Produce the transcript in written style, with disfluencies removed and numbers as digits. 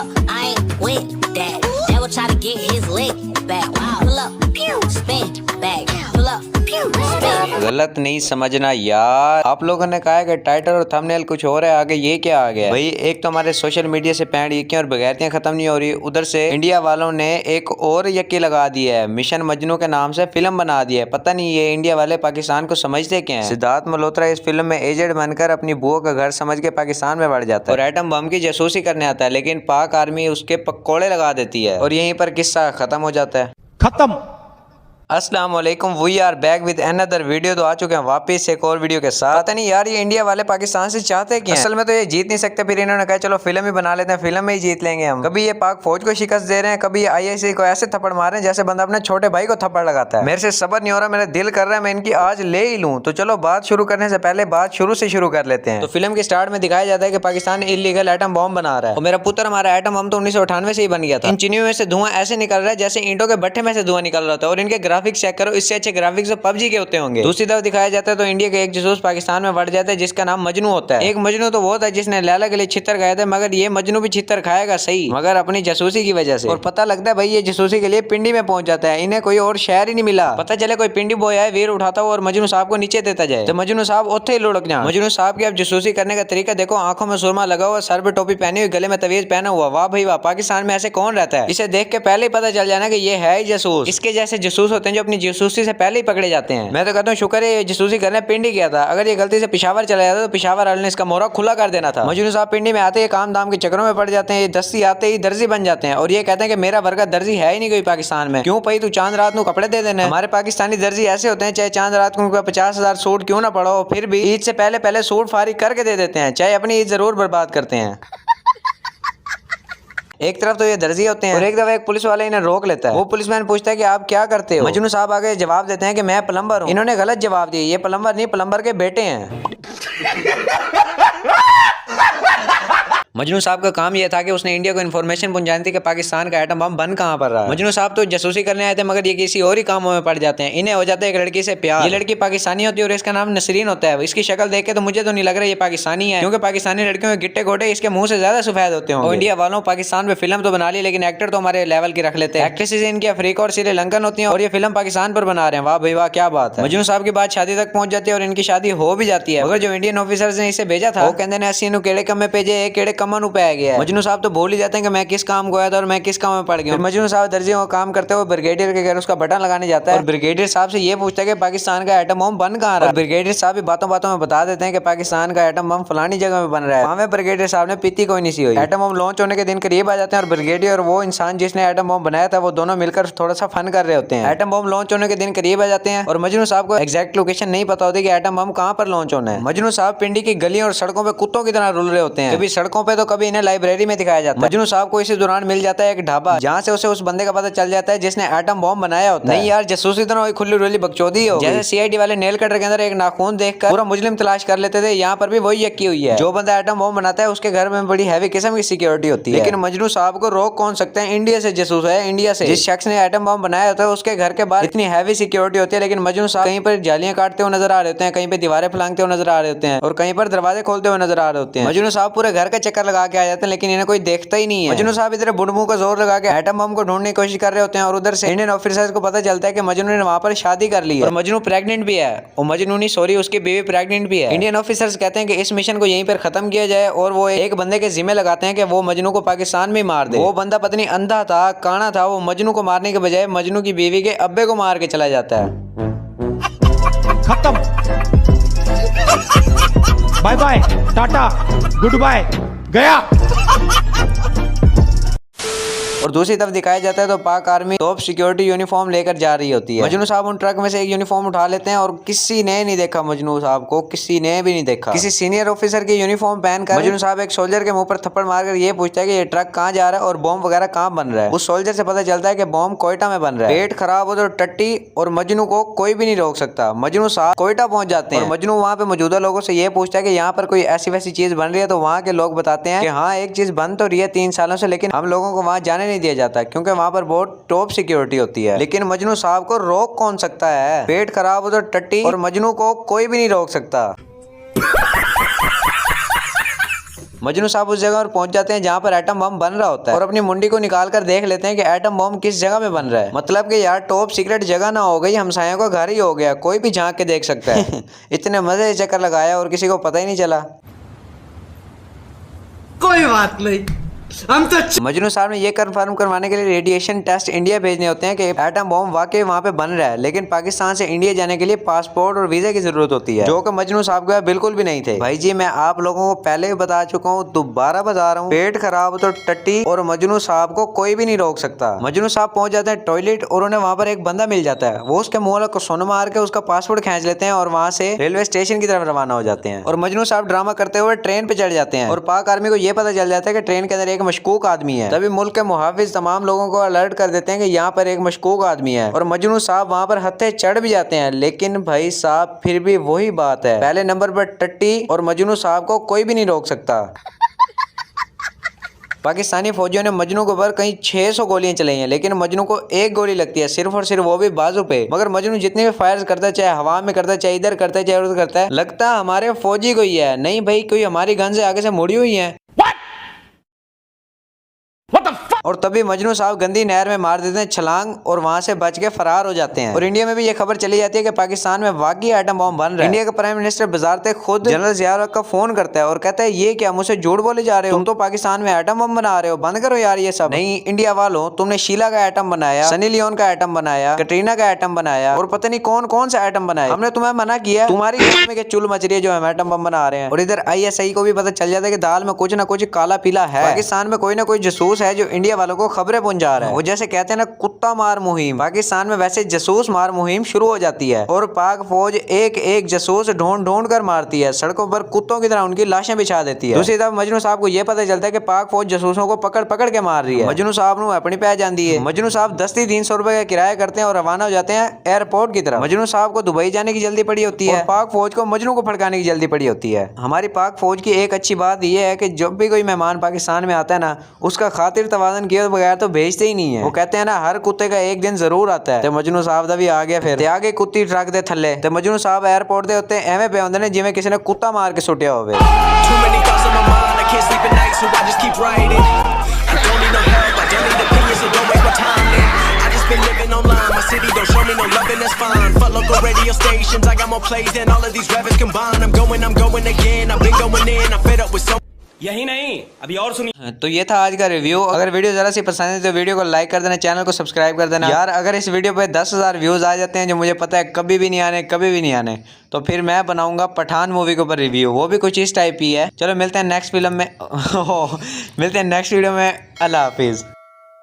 up, I ain't with that. Devil try to get his lick back. Wow. Pull up, pew, spin back. Pull up, pew, spin. गलत नहीं समझना यार, आप लोगों ने कहा है कि टाइटल और थंबनेल कुछ और है, आगे ये क्या आ गया भाई। एक तो हमारे सोशल मीडिया से पैंड यकियां और बगैरतियां खत्म नहीं हो रही, उधर से इंडिया वालों ने एक और यकी लगा दी है, मिशन मजनू के नाम से फिल्म बना दी है। पता नहीं ये इंडिया वाले पाकिस्तान को समझते क्या है। सिद्धार्थ मल्होत्रा इस फिल्म में एजेंट बनकर अपनी बुआ का घर समझ के पाकिस्तान में बढ़ जाता है और एटम बम की जासूसी करने आता है, लेकिन पाक आर्मी उसके पकोड़े लगा देती है और यहीं पर किस्सा खत्म हो जाता है। खत्म। अस्सलाम वालेकुम, we are back with another video. तो आ चुके हैं वापस एक और वीडियो के साथ। पता नहीं यार ये इंडिया वाले पाकिस्तान से चाहते क्या है? असल में तो ये जीत नहीं सकते, फिर इन्होंने कहा चलो फिल्म ही बना लेते हैं, फिल्म में ही जीत लेंगे हम। कभी ये पाक फौज को शिकस्त दे रहे हैं, कभी ISI को ऐसे थप्पड़ मार रहे हैं जैसे बंदा अपने छोटे भाई को थप्पड़ लगाता है। मेरे से सब्र नहीं हो रहा, मेरा दिल कर रहा है मैं इनकी आज ले ही लूं। तो चलो बात शुरू करने से पहले बात शुरू से शुरू कर लेते हैं। तो फिल्म के स्टार्ट में दिखाया जाता है कि पाकिस्तान इलीगल एटम बॉम्ब बना रहा है। और मेरा पुत्र हमारा एटम बम तो 1998 से ही बन गया था। इन चिनियों में से धुआं ऐसे निकल रहा है जैसे ईंटों के भट्ठे में से धुआं निकल रहा था, और इनके ग्राफिक्स चेक करो, इससे अच्छे ग्राफिक्स तो PUBG के होते होंगे। दूसरी तरफ दिखाया जाता है तो इंडिया के एक जासूस पाकिस्तान में बढ़ जाता है जिसका नाम मजनू होता है। एक मजनू तो वो होता है जिसने लैला के लिए छितर खाए थे, मगर ये मजनू भी छितर खाएगा सही, मगर अपनी जासूसी की वजह से। और पता लगता है भाई ये जासूसी के लिए पिंडी में पहुंच जाता है, इन्हें कोई और शहर ही नहीं मिला। पता चले कोई पिंडी बॉय आए, वीर उठाता हो और मजनू साहब को नीचे देता जाए, तो मजनू साहब उत्थे ही लुढ़क जाए। मजनू साहब की अब जासूसी करने का तरीका देखो, आंखों में सुरमा लगा हुआ, सर पे टोपी पहनी हुई, गले में तवीज पहना हुआ। वाह भाई वाह, पाकिस्तान में ऐसे कौन रहता है? इसे देख के पहले ही पता चल जाना कि ये है ही जासूस। इसके जैसे जासूस होते हैं जो अपनी जासूसी से पहले ही पकड़े जाते हैं। मैं तो कहता हूँ शुक्र है ये जासूसी करने पिंडी गया था, अगर ये गलती से पेशावर चला जाता तो पेशावर वाले ने इसका मोहरा खुला कर देना था। मजनू साहब पिंडी में आते ही काम दाम के चक्रों में पड़ जाते हैं, ये दस्ती आते ही दर्जी बन जाते हैं और ये कहते हैं कि मेरा वर्गा दर्जी है ही नहीं कोई पाकिस्तान में, क्यों भाई तू चांद रात को कपड़े दे देना। हमारे पाकिस्तानी दर्जी ऐसे होते हैं, चाहे चांद रात को 50,000 सूट क्यों ना पड़ो, फिर भी ईद से पहले सूट फारिग करके दे देते हैं, चाहे अपनी ईद जरूर बर्बाद करते हैं। एक तरफ तो ये दर्जी होते हैं और एक दफा एक पुलिस वाले इन्हें रोक लेता है। वो पुलिसमैन पूछता है कि आप क्या करते हो? मजनू साहब आगे जवाब देते हैं कि मैं प्लम्बर हूँ। इन्होंने गलत जवाब दिया, ये प्लम्बर नहीं प्लम्बर के बेटे हैं। मजनू साहब का काम यह था कि उसने इंडिया को इन्फॉर्मेशन पहुंचानी थी कि पाकिस्तान का एटम बम बन कहां पर रहा है। मजनू साहब तो जासूसी करने आए थे, मगर ये किसी और ही कामों में पड़ जाते हैं। इन्हें हो जाता है एक लड़की से प्यार। ये लड़की पाकिस्तानी होती है और इसका नाम नसरीन होता है। इसकी शक्ल देख के तो मुझे तो नहीं लग रहा ये पाकिस्तानी है, क्योंकि पाकिस्तानी लड़कियों के गिट्टे गोटे इसके मुंह से ज्यादा सफेद होते हैं। इंडिया वालों पाकिस्तान में फिल्म तो बना ली, लेकिन एक्टर तो हमारे लेवल की रख लेते हैं। एक्ट्रेसेस इनकी अफ्रीका और श्रीलंकन होती है और ये फिल्म पाकिस्तान पर बना रहे हैं। वाह भाई वाह, क्या बात है। मजनू साहब की बात शादी तक पहुंच जाती है और इनकी शादी हो भी जाती है, मगर जो इंडियन ऑफिसर्स ने इसे भेजा था वो कहते हैं अस्सी केड़े कमे भेजे, केड़े कमन पे गया। मजनू साहब तो भूल ही जाते हैं कि मैं किस काम को आया था और मैं किस काम में पड़ गया। मजनू साहब दर्जियों का काम करते हुए ब्रिगेडियर के घर उसका बटन लगाने जाता है और ब्रिगेडियर साहब से ये पूछता है कि पाकिस्तान का एटम बम बन कहां रहा है। ब्रिगेडियर साहब भी बातों बातों में बता देते हैं कि पाकिस्तान का एटम बम फलानी जगह में बन रहा है। वहां ब्रिगेडियर साहब ने पीती कोई नहीं सी हुई। एटम बम लॉन्च होने के दिन करीब आ जाते हैं और ब्रिगेडियर और वो इंसान जिसने एटम बम बनाया था वो दोनों मिलकर थोड़ा सा फन कर रहे होते हैं। एटम बम लॉन्च होने के दिन करीब आ जाते हैं और मजनू साहब को एग्जैक्ट लोकेशन नहीं पता होती कि एटम बम कहां पर लॉन्च होना है। मजनू साहब पिंडी की गलियों और सड़कों पे कुत्तों की तरह रुल रहे होते हैं, कभी सड़कों पे तो कभी इन्हें लाइब्रेरी में दिखाया जाता है। मजनू साहब को इसी दौरान मिल जाता है एक ढाबा, जहाँ से उसे उस बंदे का पता चल जाता है जिसने एटम बॉम्ब बनाया होता है। नहीं यार, जासूसी तो ना खुली रुली बकचोदी हो, जैसे CID वाले नेल कटर के अंदर एक नाखून देखकर पूरा मुजरिम तलाश कर लेते थे, यहाँ पर भी वही यक्की हुई है। जो बंदा एटम बॉम्ब बनाता है उसके घर में बड़ी हैवी किस्म की सिक्योरिटी होती है, लेकिन मजनू साहब को रोक कौन सकते हैं? इंडिया से जासूस है, इंडिया से। जिस शख्स ने एटम बॉम्ब बनाया होता है उसके घर के बाहर इतनी हैवी सिक्योरिटी होती है, लेकिन मजनू साहब कहीं पर जालियां काटते हुए नजर आ रहे होते हैं, कहीं पर दीवारें फलांगते हुए नजर आ रहे होते हैं और कहीं पर दरवाजे खोलते हुए नजर आ रहे होते हैं। मजनू साहब पूरे घर का चक्कर लगा के आ जाते हैं, लेकिन इन्हें कोई देखता ही नहीं है। मजनू साहब इधर बुड़बू का जोर लगा के एटम बम को ढूंढने की कोशिश कर रहे होते हैं और उधर से इंडियन ऑफिसर्स को पता चलता है कि मजनू ने वहां पर शादी कर ली है और मजनू प्रेग्नेंट भी है। और मजनू नहीं, सॉरी, उसकी बीवी प्रेग्नेंट भी है। इंडियन ऑफिसर्स कहते हैं कि इस मिशन को यहीं पर खत्म किया जाए और वो एक बंदे के जिम्मे लगाते हैं कि वो मजनू को पाकिस्तान में मार दे। वो बंदा पत्नी अंधा था, काना था, वो मजनू को मारने के बजाय मजनू की बीवी के अब्बे को मार के चला जाता है। खत्म। Bye bye, tata, goodbye, गया। और दूसरी तरफ दिखाया जाता है तो पाक आर्मी टॉप सिक्योरिटी यूनिफॉर्म लेकर जा रही होती है। मजनू साहब उन ट्रक में से एक यूनिफॉर्म उठा लेते हैं और किसी ने नहीं देखा मजनू साहब को, किसी ने भी नहीं देखा। किसी सीनियर ऑफिसर की यूनिफॉर्म पहनकर मजनू साहब एक सोल्जर के मुंह पर थप्पड़ मारकर ये पूछता है कि ये ट्रक कहाँ जा रहा है और बॉम्ब वगैरह कहाँ बन रहा है। उस सोल्जर से पता चलता है कि बॉम्ब कोयटा में बन रहा है। पेट खराब हो तो टट्टी और मजनू को कोई भी नहीं रोक सकता। मजनू साहब कोयटा पहुंच जाते हैं और मजनू वहाँ पे मौजूदा लोगों से ये पूछता है कि यहाँ पर कोई ऐसी वैसी चीज बन रही है, तो वहाँ के लोग बताते हैं कि हाँ एक चीज बन तो रही है 3 सालों से, लेकिन हम लोगों को वहाँ जाने नहीं दिया जाता क्योंकि वहाँ पर बहुत टॉप सिक्योरिटी होती है। लेकिन मजनू साहब को रोक कौन सकता है? पेट खराब हो तो टट्टी और मजनू को कोई भी नहीं रोक सकता। मजनू साहब उस जगह पर पहुंच जाते हैं जहाँ पर एटम बम बन रहा होता है और अपनी मुंडी को निकाल कर देख लेते हैं कि एटम बम किस जगह में बन रहा है। मतलब कि यार टॉप सीक्रेट जगह ना हो गई, हमसायों का घर ही हो गया, कोई भी झांक के देख सकता है। इतने मजे से चक्कर लगाया और किसी को पता ही नहीं चला। कोई बात नहीं, हम तो मजनू साहब ने यह कंफर्म करवाने के लिए रेडिएशन टेस्ट इंडिया भेजने होते हैं कि एटम बम वाकई वहाँ पे बन रहा है, लेकिन पाकिस्तान से इंडिया जाने के लिए पासपोर्ट और वीजा की जरूरत होती है, जो कि मजनू साहब के बिल्कुल भी नहीं थे। भाई जी मैं आप लोगों को पहले भी बता चुका हूँ, दोबारा बता रहा हूँ, पेट खराब तो टट्टी और मजनू साहब को कोई भी नहीं रोक सकता। मजनू साहब पहुंच जाते हैं टॉयलेट और उन्हें वहाँ पर एक बंदा मिल जाता है। वो उसके मुंह को सुन मार के उसका पासपोर्ट खींच लेते हैं और वहाँ से रेलवे स्टेशन की तरफ रवाना हो जाते हैं। और मजनू साहब ड्रामा करते हुए ट्रेन पे चढ़ जाते हैं और पाक आर्मी को यह पता चल जाता है कि ट्रेन के अंदर एक मशकूक आदमी है। तभी मुल्क के मुहाफिज तमाम लोगों को अलर्ट कर देते हैं कि यहाँ पर एक मशकूक आदमी है और मजनू साहब वहाँ पर हत्थे चढ़ भी जाते हैं। लेकिन भाई साहब फिर भी वही बात है, पहले नंबर पर टट्टी और मजनू साहब को कोई भी नहीं रोक सकता। पाकिस्तानी फौजियों ने मजनू के ऊपर कहीं 600 गोलियां चलाई हैं, लेकिन मजनू को एक गोली लगती है सिर्फ और सिर्फ, वो भी बाजू पे। मगर मजनू जितने भी फायर करता है, चाहे हवा में करता है, चाहे इधर करता है, चाहे उधर करता है, लगता है हमारे फौजी को ही है। नहीं भाई, कोई हमारी गन से आगे से मुड़ी हुई है। और तभी मजनू साहब गंदी नहर में मार देते हैं छलांग और वहां से बच के फरार हो जाते हैं। और इंडिया में भी ये खबर चली जाती है कि पाकिस्तान में वाकई एटम बम बन रहा है। इंडिया का प्राइम मिनिस्टर वजारत खुद जनरल ज़िया का फोन करता है और कहता है ये क्या, मुझसे झूठ बोले जा रहे हो, तुम तो पाकिस्तान में एटम बम बना रहे हो, बंद करो यार ये सब। नहीं इंडिया वालों, तुमने शीला का एटम बनाया, सनी लियोन का एटम बनाया, कटरीना का एटम बनाया और पता नहीं कौन कौन सा एटम बनाया। हमने तुम्हें मना किया, तुम्हारी में चुल मच रही है जो हम एटम बम बना रहे हैं। और इधर ISI को भी पता चल जाता है कि दाल में कुछ ना कुछ काला पीला है। पाकिस्तान में कोई ना कोई जासूस है जो इंडिया वालों को खबरें जा रहा है। वो जैसे कहते हैं ना कुत्ता मार मुहिम, पाकिस्तान में वैसे जासूस मार मुहिम शुरू हो जाती है और पाक फौज एक एक जासूस ढूंढ ढूंढ कर मारती है, सड़कों पर कुत्तों की तरह उनकी लाशें बिछा देती है। दूसरी तरफ मजनू साहब को यह पता चलता है कि पाक फौज जासूसों को पकड़ पकड़ के मार रही है। मजनू साहब ने अपनी पे आ जाती है। मजनू साहब 10-300 रुपए का किराया करते हैं और रवाना हो जाते हैं एयरपोर्ट की तरफ। मजनू साहब को दुबई जाने की जल्दी पड़ी होती है, पाक फौज को मजनू को फड़काने की जल्दी पड़ी होती है। हमारी पाक फौज की एक अच्छी बात यह है कि जब भी कोई मेहमान पाकिस्तान में आता है ना, उसका खातिर तवाज़ुन किए बगैर तो भेजते ही नहीं है। वो कहते हैं ना हर कुत्ते का एक दिन जरूर आता है। ते मजनू साहब दा भी आ गया फिर, ते आगे कुत्ती ट्रक दे थल्ले ते मजनू साहब एयरपोर्ट दे उत्ते एवें पे होंदे ने जिवें किसी ने कुत्ता मार के सुटिया होवे। यही नहीं, अभी और सुनिए। तो ये था आज का रिव्यू। अगर वीडियो जरा सी पसंद है तो वीडियो को लाइक कर देना, चैनल को सब्सक्राइब कर देना। यार अगर इस वीडियो पे 10,000 व्यूज आ जाते हैं, जो मुझे पता है कभी भी नहीं आने, तो फिर मैं बनाऊंगा पठान मूवी के ऊपर रिव्यू, वो भी कुछ इस टाइप ही है। चलो मिलते हैं नेक्स्ट फिल्म में मिलते हैं नेक्स्ट वीडियो में। अल्लाह हाफिज़।